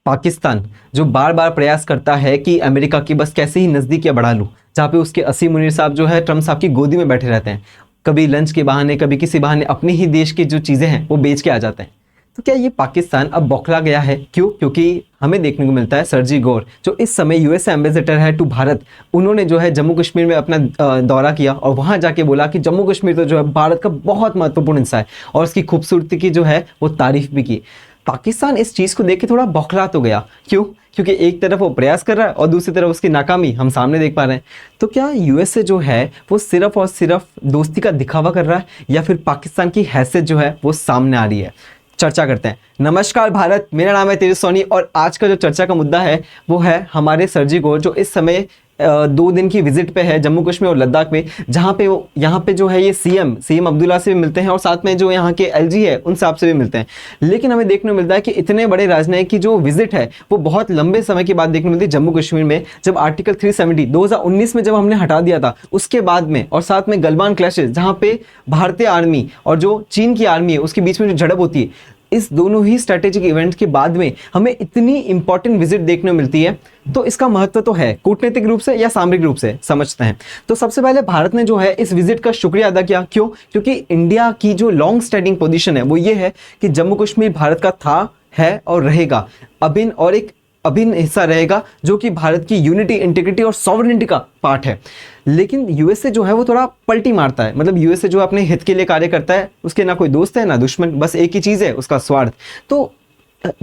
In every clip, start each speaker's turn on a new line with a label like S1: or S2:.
S1: पाकिस्तान जो बार बार प्रयास करता है कि अमेरिका की बस कैसे ही नज़दीकियाँ बढ़ा लूँ, जहाँ पे उसके असीम मुनीर साहब जो है ट्रम्प साहब की गोदी में बैठे रहते हैं, कभी लंच के बहाने कभी किसी बहाने अपने ही देश की जो चीज़ें हैं वो बेच के आ जाते हैं। तो क्या ये पाकिस्तान अब बौखला गया है? क्यों? क्योंकि हमें देखने को मिलता है सरजी गोर जो इस समय यूएस एम्बेसडर है टू भारत, उन्होंने जो है जम्मू कश्मीर में अपना दौरा किया और वहाँ जाके बोला कि जम्मू कश्मीर तो जो है भारत का बहुत महत्वपूर्ण हिस्सा है और उसकी खूबसूरती की जो है वो तारीफ भी की। पाकिस्तान इस चीज़ को देख के थोड़ा बौखला तो गया। क्यों? क्योंकि एक तरफ वो प्रयास कर रहा है और दूसरी तरफ उसकी नाकामी हम सामने देख पा रहे हैं। तो क्या यूएसए जो है वो सिर्फ और सिर्फ दोस्ती का दिखावा कर रहा है या फिर पाकिस्तान की हैसियत जो है वो सामने आ रही है? चर्चा करते हैं। नमस्कार भारत, मेरा नाम है तेजस सोनी और आज का जो चर्चा का मुद्दा है वो है हमारे सरजी गोर जो इस समय 2 दिन की विजिट पे है जम्मू कश्मीर और लद्दाख में, जहाँ पे वो यहाँ पे जो है ये सीएम अब्दुल्ला से भी मिलते हैं और साथ में जो यहाँ के एलजी है उन साहब से भी मिलते हैं। लेकिन हमें देखने को मिलता है कि इतने बड़े राजनयिक की जो विजिट है वो बहुत लंबे समय के बाद देखने को मिलती है जम्मू कश्मीर में, जब आर्टिकल 370 2019 में जब हमने हटा दिया था उसके बाद में, और साथ में गलवान क्लैशेस जहाँ पे भारतीय आर्मी और जो चीन की आर्मी है उसके बीच में जो झड़प होती है, इस दोनों ही स्ट्रेटेजिक इवेंट्स के बाद में हमें इतनी इंपॉर्टेंट विजिट देखने को मिलती है। तो इसका महत्व तो है, कूटनीतिक रूप से या सामरिक रूप से समझते हैं। तो सबसे पहले भारत ने जो है इस विजिट का शुक्रिया अदा किया। क्यों? क्योंकि इंडिया की जो लॉन्ग स्टैंडिंग पोजीशन है वो ये है कि जम्मू कश्मीर भारत का था, है और रहेगा, अभिन्न और एक अभिन्न हिस्सा रहेगा जो कि भारत की यूनिटी, इंटीग्रिटी और सॉवरेनिटी का पार्ट है। लेकिन यूएसए जो है वो थोड़ा पलटी मारता है, मतलब यूएसए जो अपने हित के लिए कार्य करता है, उसके ना कोई दोस्त है ना दुश्मन, बस एक ही चीज़ है, उसका स्वार्थ। तो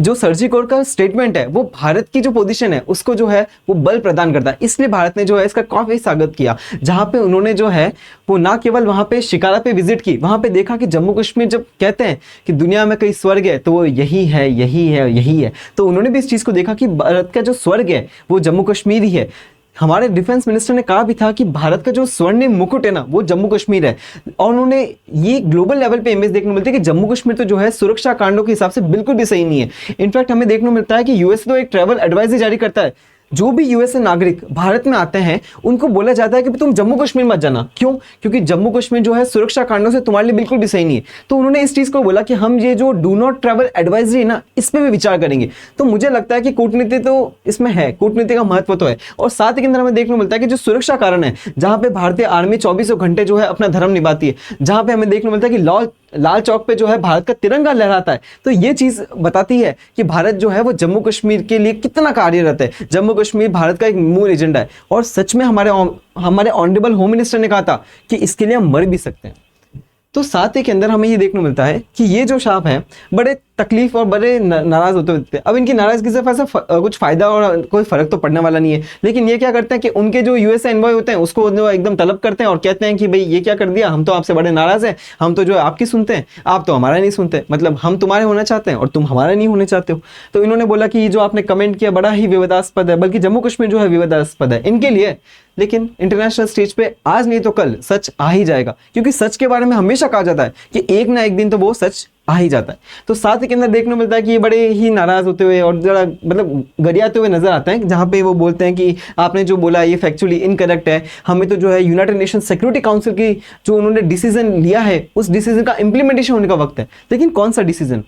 S1: जो सरजी कोर का स्टेटमेंट है वो भारत की जो पोजीशन है उसको जो है वो बल प्रदान करता है, इसलिए भारत ने जो है इसका काफी स्वागत किया। जहां पे उन्होंने जो है वो ना केवल वहां पे शिकारा पे विजिट की, वहां पे देखा कि जम्मू कश्मीर जब कहते हैं कि दुनिया में कई स्वर्ग है तो वो यही है, यही है, यही है। तो उन्होंने भी इस चीज को देखा कि भारत का जो स्वर्ग है वो जम्मू कश्मीर ही है। हमारे डिफेंस मिनिस्टर ने कहा भी था कि भारत का जो स्वर्णिम मुकुट है ना वो जम्मू कश्मीर है, और उन्होंने ये ग्लोबल लेवल पे इमेज देखने को मिलती है कि जम्मू कश्मीर तो जो है सुरक्षा कांडों के हिसाब से बिल्कुल भी सही नहीं है। इनफैक्ट हमें देखने को मिलता है कि यूएस तो एक ट्रैवल एडवाइजरी जारी करता है, जो भी यूएसए नागरिक भारत में आते हैं उनको बोला जाता है कि तुम जम्मू कश्मीर मत जाना। क्यों? क्योंकि जम्मू कश्मीर जो है सुरक्षा कारणों से तुम्हारे लिए बिल्कुल भी सही नहीं है। तो उन्होंने इस चीज को बोला कि हम ये जो डू नॉट ट्रैवल एडवाइजरी है ना इस पे भी विचार करेंगे। तो मुझे लगता है कि कूटनीति तो इसमें है, कूटनीति का महत्व तो है, और साथ ही के अंदर हमें देखने को मिलता है कि जो सुरक्षा कारण है जहां पे भारतीय आर्मी 24 घंटे जो है अपना धर्म निभाती है, जहां पे हमें देखने को मिलता है कि लाल चौक पे जो है भारत का तिरंगा लहराता है। तो ये चीज बताती है कि भारत जो है वो जम्मू कश्मीर के लिए कितना कार्यरत है। जम्मू कश्मीर भारत का एक मूल एजेंडा है, और सच में हमारे ऑनरेबल होम मिनिस्टर ने कहा था कि इसके लिए हम मर भी सकते हैं। तो साथ ही के अंदर हमें ये देखने को मिलता है कि ये जो साहब हैं बड़े तकलीफ और बड़े नाराज होते हैं। अब इनकी नाराजगी से कुछ फायदा और कोई फर्क तो पड़ने वाला नहीं है, लेकिन ये क्या करते हैं कि उनके जो यूएसए एनवॉय होते हैं उसको एकदम तलब करते हैं और कहते हैं कि भाई ये क्या कर दिया, हम तो आपसे बड़े नाराज हैं, हम तो जो है आपकी सुनते हैं, आप तो हमारा नहीं सुनते, मतलब हम तुम्हारे होना चाहते हैं और तुम हमारा नहीं होने चाहते हो। तो इन्होंने बोला कि ये जो आपने कमेंट किया बड़ा ही विवादास्पद है, बल्कि जम्मू कश्मीर जो है विवादास्पद है इनके लिए। लेकिन इंटरनेशनल स्टेज पे आज नहीं तो कल सच आ ही जाएगा, क्योंकि सच के बारे में हमेशा कहा जाता है कि एक ना एक दिन तो वो सच आ ही जाता है। तो साथ ही के अंदर देखने को मिलता है कि ये बड़े ही नाराज होते हुए और जरा मतलब गरियाते हुए नजर आते हैं, जहां पे वो बोलते हैं कि आपने जो बोला ये फैक्चुअली इनकरेक्ट है, हमें तो जो है यूनाइटेड नेशन सिक्योरिटी काउंसिल की जो उन्होंने डिसीजन लिया है उस डिसीजन का इंप्लीमेंटेशन होने का वक्त है। लेकिन कौन सा डिसीजन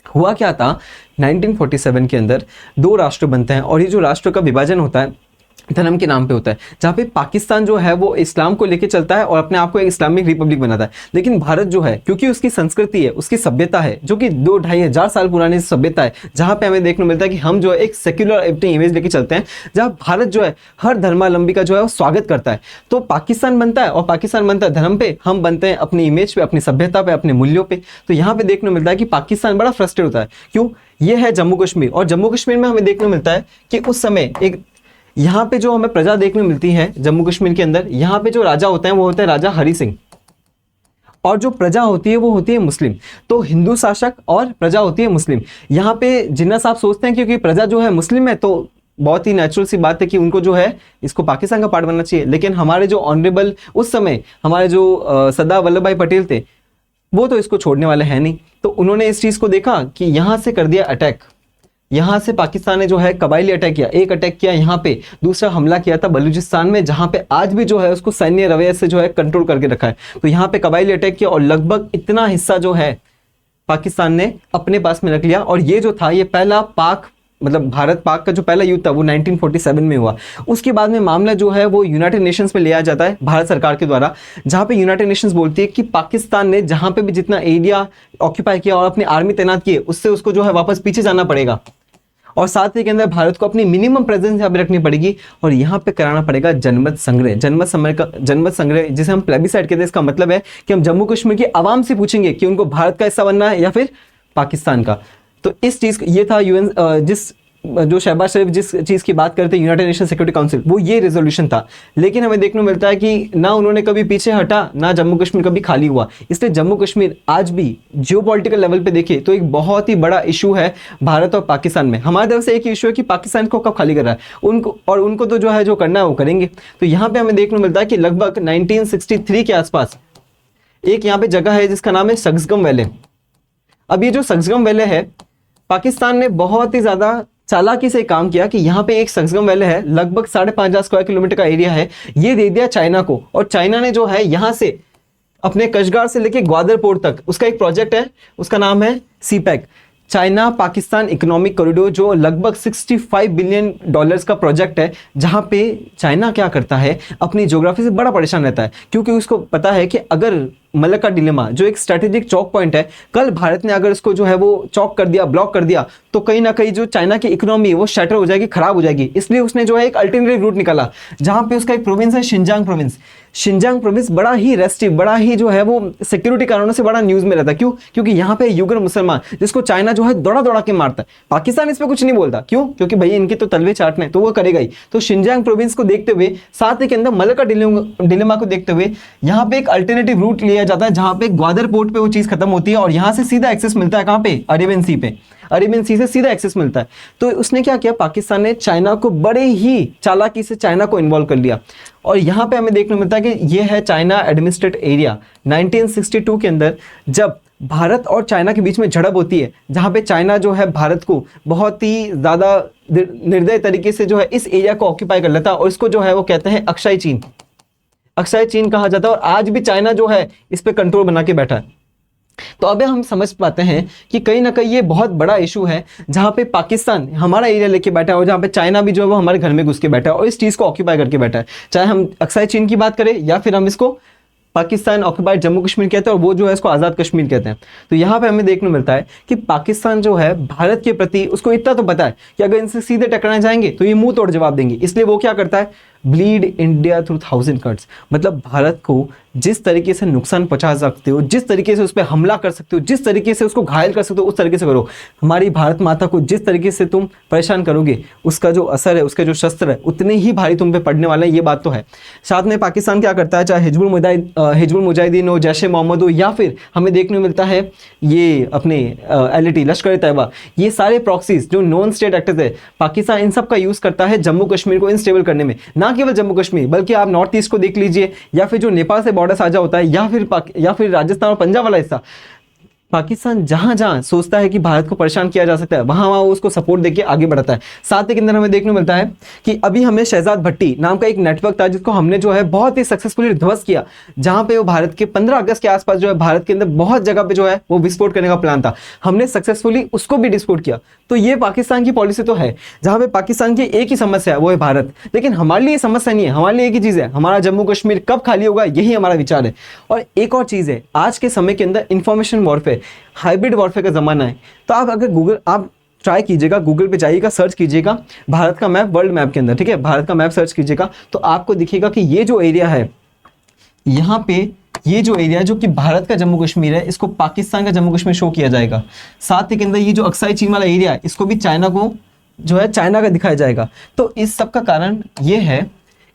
S1: हुआ? क्या था 1947 के अंदर 2 राष्ट्र बनते हैं, और ये जो राष्ट्र का विभाजन होता है धर्म के नाम पे होता है, जहाँ पे पाकिस्तान जो है वो इस्लाम को लेके चलता है और अपने आप को एक इस्लामिक रिपब्लिक बनाता है। लेकिन भारत जो है क्योंकि उसकी संस्कृति है, उसकी सभ्यता है जो कि 2-2.5 साल पुरानी सभ्यता है, जहाँ पे हमें देखने को मिलता है कि हम जो है एक सेक्युलर अपनी इमेज लेके चलते हैं, जहाँ भारत जो है हर धर्मावलंबी का जो है वो स्वागत करता है। तो पाकिस्तान बनता है, और पाकिस्तान बनता है धर्म पे, हम बनते हैं अपनी इमेज पे, अपनी सभ्यता पे, अपने मूल्यों पे। तो यहाँ पे देखने को मिलता है कि पाकिस्तान बड़ा फ्रस्ट्रेट होता है। क्यों? ये है जम्मू कश्मीर, और जम्मू कश्मीर में हमें देखने को मिलता है कि उस समय एक यहाँ पे जो हमें प्रजा देखने मिलती है जम्मू कश्मीर के अंदर, यहाँ पे जो राजा होते हैं वो होते हैं राजा हरि सिंह, और जो प्रजा होती है वो होती है मुस्लिम। तो हिंदू शासक और प्रजा होती है मुस्लिम। यहाँ पे जिन्ना साहब सोचते हैं क्योंकि प्रजा जो है मुस्लिम है तो बहुत ही नेचुरल सी बात है कि उनको जो है इसको पाकिस्तान का पार्ट बनना चाहिए। लेकिन हमारे जो ऑनरेबल उस समय हमारे जो सरदार वल्लभ भाई पटेल थे वो तो इसको छोड़ने वाले हैं नहीं। तो उन्होंने इस चीज को देखा कि यहाँ से कर दिया अटैक, यहाँ से पाकिस्तान ने जो है कबायली अटैक किया, एक अटैक किया यहाँ पे, दूसरा हमला किया था बलूचिस्तान में, जहाँ पे आज भी जो है उसको सैन्य रवैये से जो है कंट्रोल करके रखा है। तो यहाँ पे कबायली अटैक किया और लगभग इतना हिस्सा जो है पाकिस्तान ने अपने पास में रख लिया। और ये जो था ये पहला पाक मतलब भारत पाक का जो पहला युद्ध था वो 1947 में हुआ। उसके बाद में मामला जो है वो यूनाइटेड नेशंस पे ले आया जाता है भारत सरकार के द्वारा, जहाँ पे यूनाइटेड नेशंस बोलती है कि पाकिस्तान ने जहाँ पे भी जितना एरिया ऑक्यूपाई किया और अपनी आर्मी तैनात की है उससे उसको जो है वापस पीछे जाना पड़ेगा, और साथ ही के अंदर भारत को अपनी मिनिमम प्रेजेंस यहाँ पे रखनी पड़ेगी और यहाँ पे कराना पड़ेगा जनमत संग्रह। जनमत संग्रह जिसे हम प्लेबिसाइड कहते हैं, इसका मतलब है कि हम जम्मू कश्मीर की आवाम से पूछेंगे कि उनको भारत का हिस्सा बनना है या फिर पाकिस्तान का। तो इस चीज ये था यूएन जो शहबाज शरीफ जिस चीज़ की बात करते हैं यूनाइटेड नेशन सिक्योरिटी काउंसिल, वो ये रेजोल्यूशन था। लेकिन हमें देखने को मिलता है कि ना उन्होंने कभी पीछे हटा, ना जम्मू कश्मीर कभी खाली हुआ। इसलिए जम्मू कश्मीर आज भी जियोपॉलिटिकल लेवल पे देखे तो एक बहुत ही बड़ा इशू है भारत और पाकिस्तान में। हमारी तरफ से एक इशू है कि पाकिस्तान को कब खाली कर रहा है उनको तो जो है जो करना है वो करेंगे। तो यहाँ पे हमें देखने को मिलता है कि लगभग 1963 के आसपास एक यहाँ पे जगह है जिसका नाम है सक्सगम वैले। अब ये जो सक्सगम वैले है, पाकिस्तान ने बहुत ही ज्यादा चालाकी से काम किया कि यहाँ पे एक सक्सगम वैले है, लगभग 5,500 स्क्वायर किलोमीटर का एरिया है, ये दे दिया चाइना को। और चाइना ने जो है यहाँ से अपने कशगार से लेके ग्वादर पोर्ट तक उसका एक प्रोजेक्ट है, उसका नाम है CPEC, China Pakistan economic corridor, जो लगभग $65 बिलियन का प्रोजेक्ट है। जहां पे चाइना क्या करता है, अपनी ज्योग्राफी से बड़ा परेशान रहता है, क्योंकि उसको पता है कि अगर मलक्का डिलेमा जो एक स्ट्रेटेजिक चौक पॉइंट है, कल भारत ने अगर इसको जो है वो चौक कर दिया, ब्लॉक कर दिया, तो कहीं ना कहीं जो चाइना की इकोनॉमी है वो शटर हो जाएगी, खराब हो जाएगी। इसलिए उसने जो है एक अल्टरनेटिव रूट निकाला, जहां पे उसका एक प्रोविंस है शिनजांग प्रोविंस। शिनजांग प्रोविंस बड़ा ही रेस्ट्रिक्ट, बड़ा ही जो है वो सिक्योरिटी कारणों से बड़ा न्यूज में रहता है। क्यों? क्योंकि यहाँ पे युगर मुसलमान जिसको चाइना जो है दौड़ा दौड़ा के मारता है। पाकिस्तान इस पे कुछ नहीं बोलता, क्यों? क्योंकि भाई इनके तो तलवे चाटने, तो वो करेगा ही। तो शिनजांग प्रोविंस को देखते हुए, साथ ही के अंदर मलक्का डिलेमा को देखते हुए, यहाँ पे एक अल्टरनेटिव रूट लिया जाता है, जहां पे ग्वादर पोर्ट पे वो चीज खत्म होती है और यहां से सीधा एक्सेस मिलता है कहां पे? अरेबियन सी पे, अरेबियन सी से सीधा एक्सेस मिलता है। तो उसने क्या किया, पाकिस्तान ने चाइना को बड़े ही चालाकी से चाइना को इन्वॉल्व कर लिया। और यहां पे हमें देखने को मिलता है कि ये है चाइना एडमिनिस्ट्रेट एरिया। 1962 के अंदर जब भारत और चाइना के बीच में झड़प होती है, जहां पे चाइना जो है भारत को बहुत ही ज्यादा निर्दयी तरीके से जो है इस एरिया को ऑक्यूपाई कर लेता है, और इसको जो है वो कहते हैं अक्षय चीन, अक्षय चीन कहा जाता है। और आज भी चाइना जो है इस पे कंट्रोल बना के बैठा है। तो अब हम समझ पाते हैं कि कहीं ना कहीं ये बहुत बड़ा इशू है, जहां पे पाकिस्तान हमारा एरिया लेके बैठा है और जहां पे चाइना भी जो है वो हमारे घर में घुस के बैठा है और इस चीज को ऑक्यूपाई करके बैठा है। चाहे हम अक्साई चीन की बात करें या फिर हम इसको पाकिस्तान ऑक्यूपाइड जम्मू कश्मीर कहते हैं और वो जो है इसको आज़ाद कश्मीर कहते हैं। तो यहाँ पे हमें देखने को मिलता है कि पाकिस्तान जो है भारत के प्रति, उसको इतना तो पता है कि अगर इनसे सीधे टकराना जाएंगे तो ये मुंह तोड़ जवाब देंगे। इसलिए वो क्या करता है, ब्लीड इंडिया थ्रू 1000 कट्स, मतलब भारत को जिस तरीके से नुकसान पहुंचा सकते हो, जिस तरीके से उस पर हमला कर सकते हो, जिस तरीके से उसको घायल कर सकते हो, उस तरीके से करो। हमारी भारत माता को जिस तरीके से तुम परेशान करोगे, उसका जो असर है, उसके जो शस्त्र है, उतने ही भारी तुम पे पड़ने वाले हैं, ये बात तो है। साथ में पाकिस्तान क्या करता है, चाहे हिजबुल मुजाहिदीन हो, जैश ए मोहम्मद हो, या फिर हमें देखने को मिलता है ये अपने LAT लश्कर तैयबा, ये सारे प्रॉक्सीज जो नॉन स्टेट एक्टर्स है, पाकिस्तान इन सब का यूज करता है जम्मू कश्मीर को इनस्टेबल करने में। ना केवल जम्मू कश्मीर, बल्कि आप नॉर्थ ईस्ट को देख लीजिए, या फिर जो नेपाल से बॉर्डर साझा होता है, या फिर राजस्थान और पंजाब वाला हिस्सा, पाकिस्तान जहां जहां सोचता है कि भारत को परेशान किया जा सकता है, वहां वहां वो उसको सपोर्ट देके आगे बढ़ता है। साथ ही के अंदर हमें देखने को मिलता है कि अभी हमें शहजाद भट्टी नाम का एक नेटवर्क था, जिसको हमने जो है बहुत ही सक्सेसफुली ध्वस्त किया, जहां पे वो भारत के 15 अगस्त के आसपास जो है भारत के अंदर बहुत जगह पे जो है वो विस्फोट करने का प्लान था, हमने सक्सेसफुली उसको भी डिस्पोर्ट किया। तो ये पाकिस्तान की पॉलिसी तो है, जहां पे पाकिस्तान की एक ही समस्या है, वो है भारत। लेकिन हमारे लिए समस्या नहीं है, हमारे लिए एक ही चीज है, हमारा जम्मू कश्मीर कब खाली होगा, यही हमारा विचार है। और एक और चीज है, आज के समय के अंदर इंफॉर्मेशन वॉरफेयर, हाइब्रिड वॉरफेयर का जमाना है। तो आप अगर आप ट्राई कीजिएगा, गूगल पे जाइएगा, सर्च कीजिएगा भारत का मैप वर्ल्ड मैप के अंदर, ठीक है, भारत का मैप सर्च कीजिएगा, तो आपको दिखेगा कि ये जो एरिया है, यहाँ पे ये जो एरिया जो कि भारत का जम्मू कश्मीर है, इसको पाकिस्तान का जम्मू कश्मीर शो किया जाएगा। साथ ही के अंदर ये जो अक्साई चीन वाला एरिया है, इसको भी चाइना को जो है चाइना का दिखाया जाएगा। तो इस सब का कारण ये है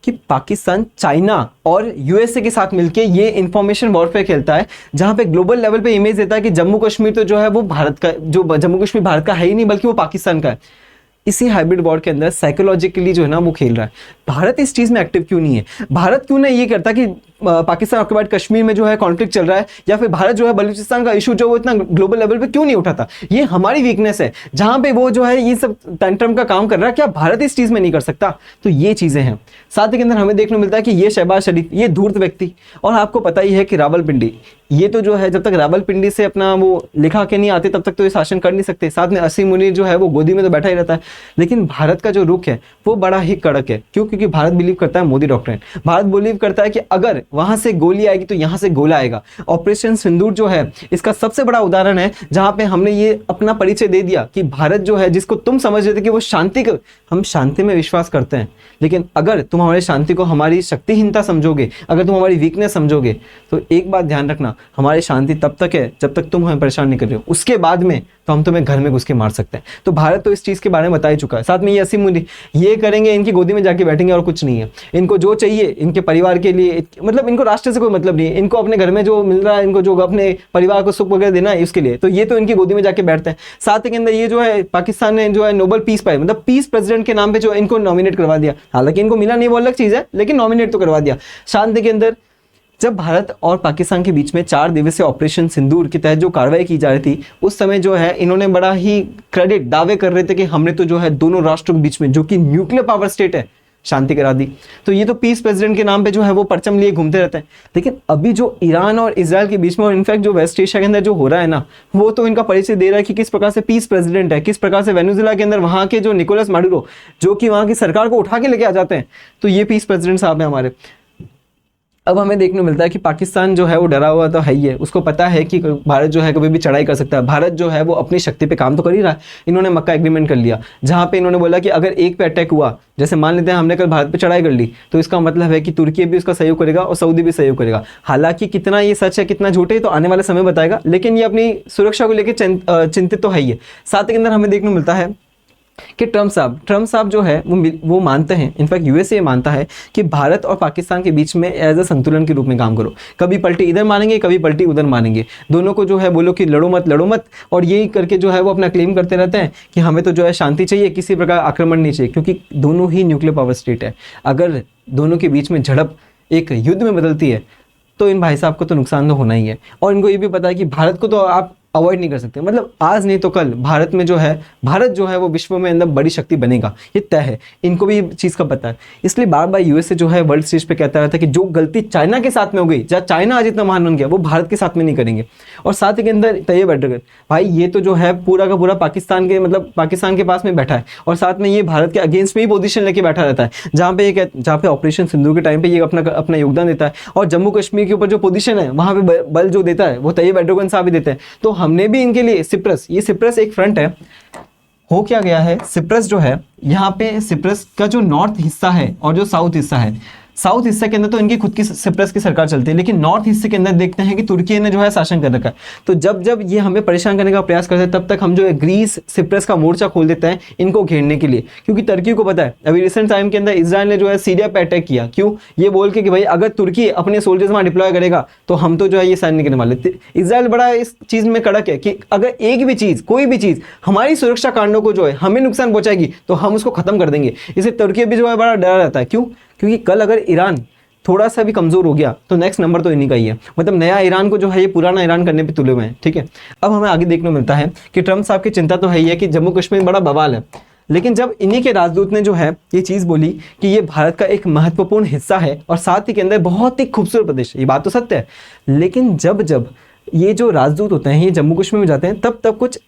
S1: कि पाकिस्तान चाइना और USA के साथ मिलके ये इंफॉर्मेशन वॉरफेयर खेलता है, जहां पे ग्लोबल लेवल पे इमेज देता है कि जम्मू कश्मीर तो जो है वो भारत का, जो जम्मू कश्मीर भारत का है ही नहीं, बल्कि वो पाकिस्तान का है। इसी हाइब्रिड वॉर के अंदर साइकोलॉजिकली जो है ना वो खेल रहा है। भारत इस चीज में एक्टिव क्यों नहीं है? भारत क्यों नहीं ये करता कि पाकिस्तान ऑक्युपाइड कश्मीर में जो है कॉन्फ्लिक्ट चल रहा है, या फिर भारत जो है बलूचिस्तान का इशू जो वो इतना ग्लोबल लेवल पे क्यों नहीं उठाता? ये हमारी वीकनेस है, जहां पे वो जो है ये सब टेंट्रम का काम कर रहा है, क्या भारत इस चीज में नहीं कर सकता? तो ये चीजें हैं। साथ ही के अंदर हमें देखने को मिलता है कि ये शहबाज शरीफ, ये धूर्त व्यक्ति, और आपको पता ही है कि रावलपिंडी, ये तो जो है जब तक रावलपिंडी से अपना वो लिखा के नहीं आते तब तक तो ये शासन कर नहीं सकते। साथ में असीम मुनीर जो है वो गोदी में तो बैठा ही रहता है। लेकिन भारत का जो रुख है वो बड़ा ही कड़क है। क्यों? क्योंकि भारत बिलीव करता है मोदी डॉक्ट्रिन। भारत बिलीव करता है कि अगर वहां से गोली आएगी तो यहां से गोला आएगा। ऑपरेशन सिंदूर जो है इसका सबसे बड़ा उदाहरण है, जहां पे हमने ये अपना परिचय दे दिया कि भारत जो है, जिसको तुम समझ रहे थे कि वो शांति को, हम शांति में विश्वास करते हैं, लेकिन अगर तुम हमारी शांति को हमारी शक्तिहीनता समझोगे, अगर तुम हमारी वीकनेस समझोगे, तो एक बात ध्यान रखना, हमारी शांति तब तक है जब तक तुम हमें परेशान नहीं कर रहे हो। उसके बाद में तो हम तुम्हें घर में घुस के मार सकते हैं। तो भारत तो इस चीज के बारे में बता ही चुका है। साथ में ये असीम मुनीर ये करेंगे, इनकी गोदी में जाके बैठेंगे और कुछ नहीं है। इनको जो चाहिए इनके परिवार के लिए, मतलब इनको राष्ट्र से कोई मतलब नहीं है, इनको अपने घर में जो मिल रहा है, इनको जो अपने परिवार को सुख वगैरह देना है उसके लिए, तो ये तो इनकी गोदी में जाके बैठते हैं। साथ ही के अंदर ये जो है पाकिस्तान ने जो है नोबेल पीस पाई, मतलब पीस प्रेसिडेंट के नाम पे जो इनको नॉमिनेट करवा दिया। हालांकि इनको मिला नहीं वो अलग चीज है, लेकिन नॉमिनेट तो करवा दिया। शांति के अंदर जब भारत और पाकिस्तान के बीच में 4 दिवसीय ऑपरेशन सिंदूर के तहत जो कार्रवाई की जा रही थी, उस समय जो है इन्होंने बड़ा ही क्रेडिट दावे कर रहे थे कि हमने तो जो है दोनों राष्ट्रों के बीच में, जो कि न्यूक्लियर पावर स्टेट है, शांति करा दी। तो ये तो पीस प्रेसिडेंट के नाम पे जो है वो परचम लिए घूमते रहते हैं। लेकिन अभी जो ईरान और इजराइल के बीच में, और इनफैक्ट जो वेस्ट एशिया के अंदर जो हो रहा है ना, वो तो इनका परिचय दे रहा है कि किस प्रकार से पीस प्रेसिडेंट है, किस प्रकार से वेनेजुएला के अंदर वहां के जो निकोलस माडुरो, जो कि वहां की सरकार को उठा के लेके आ जाते हैं, तो ये पीस प्रेसिडेंट साहब हैं हमारे। अब हमें देखने को मिलता है कि पाकिस्तान जो है वो डरा हुआ तो है ही है। उसको पता है कि भारत जो है कभी भी चढ़ाई कर सकता है। भारत जो है वो अपनी शक्ति पे काम तो कर ही रहा है। इन्होंने मक्का एग्रीमेंट कर लिया, जहां पे इन्होंने बोला कि अगर एक पे अटैक हुआ, जैसे मान लेते हैं हमने कल भारत पे चढ़ाई कर ली, तो इसका मतलब है कि तुर्की भी उसका सहयोग करेगा और सऊदी भी सहयोग करेगा। हालांकि कितना ये सच है कितना झूठ है तो आने वाले समय बताएगा, लेकिन ये अपनी सुरक्षा को लेकर चिंतित तो है ही है। साथ ही के अंदर हमें देखने को मिलता है कि ट्रम्प साहब जो है वो मानते हैं, इनफैक्ट यूएसए मानता है कि भारत और पाकिस्तान के बीच में एज अ संतुलन के रूप में काम करो। कभी पलटी इधर मानेंगे, कभी पलटी उधर मानेंगे, दोनों को जो है बोलो कि लड़ो मत, और यही करके जो है वो अपना क्लेम करते रहते हैं कि हमें तो जो है शांति चाहिए, किसी प्रकार आक्रमण नहीं चाहिए, क्योंकि दोनों ही न्यूक्लियर पावर स्टेट है। अगर दोनों के बीच में झड़प एक युद्ध में बदलती है तो इन भाई साहब को तो नुकसान तो होना ही है। और इनको ये भी पता है कि भारत को तो आप अवॉइड नहीं कर सकते, मतलब आज नहीं तो कल भारत जो है वो विश्व में अंदर बड़ी शक्ति बनेगा, ये तय है। इनको भी चीज़ का पता है, इसलिए बार बार यूएसए जो है वर्ल्ड स्टेज पे कहता रहता है कि जो गलती चाइना के साथ में हो गई, जहाँ चाइना आज इतना महान बन गया, वो भारत के साथ में नहीं करेंगे। और साथ ही के अंदर तैयब एर्दोगन भाई, ये तो जो है पूरा का पूरा पाकिस्तान के पास में बैठा है, और साथ में ये भारत के अगेंस्ट में ही पोजीशन लेके बैठा रहता है, जहाँ पे ऑपरेशन सिंदूर के टाइम पे ये अपना योगदान देता है। और जम्मू कश्मीर के ऊपर जो पोजीशन है वहाँ पे बल जो देता है वो तैयब एर्दोगन साहब भी देते हैं। तो हमने भी इनके लिए सिप्रस एक फ्रंट है। हो क्या गया है, सिप्रस जो है यहाँ पे सिप्रस का जो नॉर्थ हिस्सा है और जो साउथ हिस्सा है, साउथ हिस्से के अंदर तो इनकी खुद की सिप्रस की सरकार चलती है, लेकिन नॉर्थ हिस्से के अंदर देखते हैं कि तुर्की ने जो है शासन कर रखा है। तो जब ये हमें परेशान करने का प्रयास करते हैं, तब तक हम जो है ग्रीस सिप्रस का मोर्चा खोल देते हैं इनको घेरने के लिए, क्योंकि तुर्की को पता है अभी रिसेंट टाइम के अंदर इजराइल ने जो है सीरिया पे अटैक किया। क्यों? ये बोल के कि भाई अगर तुर्की अपने सोल्जर्स वहां डिप्लॉय करेगा तो हम तो जो है ये साइन नहीं करने वाले। इजराइल बड़ा इस चीज में कड़क है कि अगर एक भी चीज, कोई भी चीज हमारी सुरक्षा कारणों को जो है हमें नुकसान पहुंचाएगी तो हम उसको खत्म कर देंगे। इसे तुर्की भी जो है बड़ा डरा रहता है। क्यों? क्योंकि कल अगर ईरान थोड़ा सा भी कमजोर हो गया तो नेक्स्ट नंबर तो इन्हीं का ही है। मतलब नया ईरान को जो है ये पुराना ईरान करने पे तुले हुए हैं। ठीक है, अब हमें आगे देखने को मिलता है कि ट्रम्प साहब की चिंता तो है ही है कि जम्मू कश्मीर बड़ा बवाल है, लेकिन जब इन्हीं के राजदूत ने जो है ये चीज़ बोली कि ये भारत का एक महत्वपूर्ण हिस्सा है और साथ ही के अंदर बहुत ही खूबसूरत प्रदेश, ये बात तो सत्य है, लेकिन जब ये जो राजदूत होते हैं ये जम्मू कश्मीर में जाते हैं तब कुछ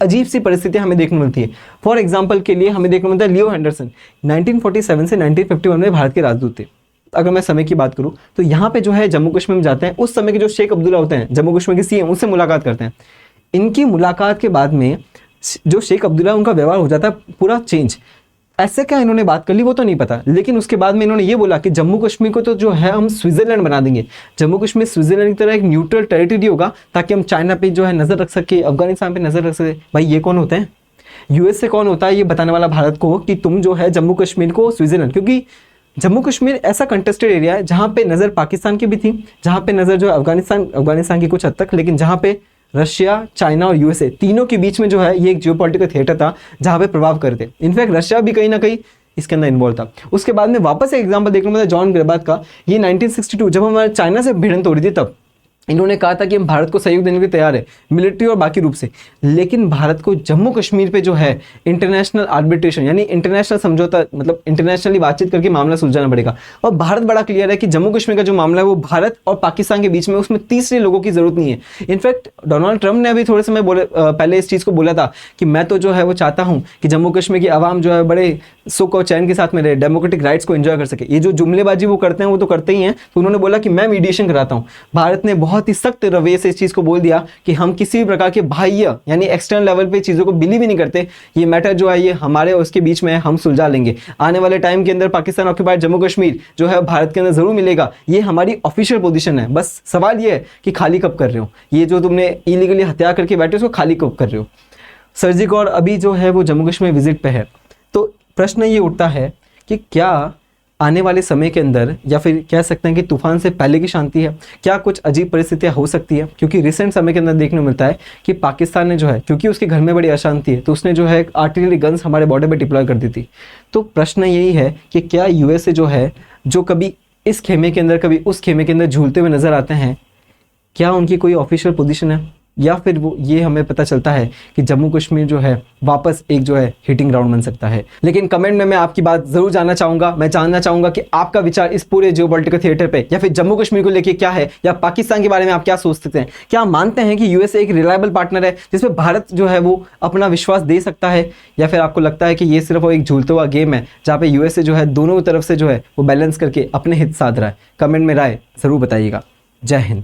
S1: अजीब सी परिस्थितियां हमें देखने को मिलती है। फॉर एग्जाम्पल के लिए हमें देखने को मिलता है लियो हेंडरसन 1947 से 1951 में भारत के राजदूत थे। अगर मैं समय की बात करूं तो यहाँ पे जो है जम्मू कश्मीर में जाते हैं, उस समय के जो शेख अब्दुल्ला होते हैं जम्मू कश्मीर के सीएम, उससे मुलाकात करते हैं। इनकी मुलाकात के बाद में जो शेख अब्दुल्ला उनका व्यवहार हो जाता है पूरा चेंज। ऐसे क्या इन्होंने बात कर ली वो तो नहीं पता, लेकिन उसके बाद में इन्होंने ये बोला कि जम्मू कश्मीर को तो जो है हम स्विट्जरलैंड बना देंगे। जम्मू कश्मीर स्विट्जरलैंड की तरह एक न्यूट्रल टेरिटरी होगा ताकि हम चाइना पे जो है नजर रख सके, अफगानिस्तान पे नजर रख सके। भाई ये कौन होते हैं? यूएसए कौन होता है ये बताने वाला भारत को कि तुम जो है जम्मू कश्मीर को स्विट्जरलैंड, क्योंकि जम्मू कश्मीर ऐसा कंटेस्टेड एरिया है जहाँ पे नज़र पाकिस्तान की भी थी, जहाँ पे नज़र जो अफगानिस्तान की कुछ हद तक, लेकिन जहाँ पे रशिया, चाइना और यूएसए तीनों के बीच में जो है ये एक जियोपॉलिटिकल थिएटर था जहाँ पे प्रभाव करते। इनफैक्ट रशिया भी कहीं ना कहीं इसके अंदर इन्वॉल्व था। उसके बाद में वापस एक एग्जाम्पल देखने को मिला जॉन ग्रेबात का, ये 1962 जब हमारे चाइना से भिड़ंत हो रही थी तब इन्होंने कहा था कि हम भारत को सहयोग देने के लिए तैयार है, मिलिट्री और बाकी रूप से, लेकिन भारत को जम्मू कश्मीर पे जो है इंटरनेशनल आर्बिट्रेशन यानी इंटरनेशनल समझौता, मतलब इंटरनेशनली बातचीत करके मामला सुलझाना पड़ेगा। और भारत बड़ा क्लियर है कि जम्मू कश्मीर का जो मामला है वो भारत और पाकिस्तान के बीच में, उसमें तीसरे लोगों की जरूरत नहीं है। इनफैक्ट डोनाल्ड ट्रंप ने अभी थोड़े समय पहले इस चीज़ को बोला था कि मैं तो जो है वो चाहता हूँ कि जम्मू कश्मीर की आवाम जो है बड़े सुख और चैन के साथ में रहे, डेमोक्रेटिक राइट्स को एंजॉय कर सके। ये जो जुमलेबाजी वो करते हैं वो तो करते ही हैं, तो उन्होंने बोला कि मैं मीडिएशन कराता हूँ। भारत ने बहुत ही सख्त रवैये से इस चीज़ को बोल दिया कि हम किसी भी प्रकार के बाह्य यानी एक्सटर्नल लेवल पे चीज़ों को बिलीव ही नहीं करते, ये मैटर जो है ये हमारे और उसके बीच में है, हम सुलझा लेंगे। आने वाले टाइम के अंदर पाकिस्तान ऑक्यूपाइड जम्मू कश्मीर जो है भारत के अंदर जरूर मिलेगा, ये हमारी ऑफिशियल पोजीशन है। बस सवाल ये है कि खाली कब कर रहे हो, ये जो तुमने इलीगली हत्या करके बैठे उसको खाली कब कर रहे हो। सर्जिक कौर अभी जो है वो जम्मू कश्मीर विजिट पे है, तो प्रश्न ये उठता है कि क्या आने वाले समय के अंदर, या फिर कह सकते हैं कि तूफान से पहले की शांति है, क्या कुछ अजीब परिस्थितियां हो सकती है? क्योंकि रिसेंट समय के अंदर देखने को मिलता है कि पाकिस्तान ने जो है, क्योंकि उसके घर में बड़ी अशांति है, तो उसने जो है आर्टिलरी गन्स हमारे बॉर्डर पे डिप्लॉय कर दी थी। तो प्रश्न यही है कि क्या यूएसए जो है, जो कभी इस खेमे के अंदर कभी उस खेमे के अंदर झूलते हुए नजर आते हैं, क्या उनकी कोई ऑफिशियल पोजीशन है, या फिर वो ये हमें पता चलता है कि जम्मू कश्मीर जो है वापस एक जो है हिटिंग ग्राउंड बन सकता है? लेकिन कमेंट में मैं आपकी बात जरूर जानना चाहूंगा। मैं जानना चाहूंगा कि आपका विचार इस पूरे जियोपॉलिटिकल थिएटर पे या फिर जम्मू कश्मीर को लेके क्या है, या पाकिस्तान के बारे में आप क्या सोचते हैं? क्या आप मानते हैं कि यूएसए एक रिलायबल पार्टनर है जिसमें भारत जो है वो अपना विश्वास दे सकता है, या फिर आपको लगता है कि ये सिर्फ एक झूलता हुआ गेम है जहाँ पे यूएसए जो है दोनों तरफ से जो है वो बैलेंस करके अपने हित साध रहा है? कमेंट में राय जरूर बताइएगा। जय हिंद।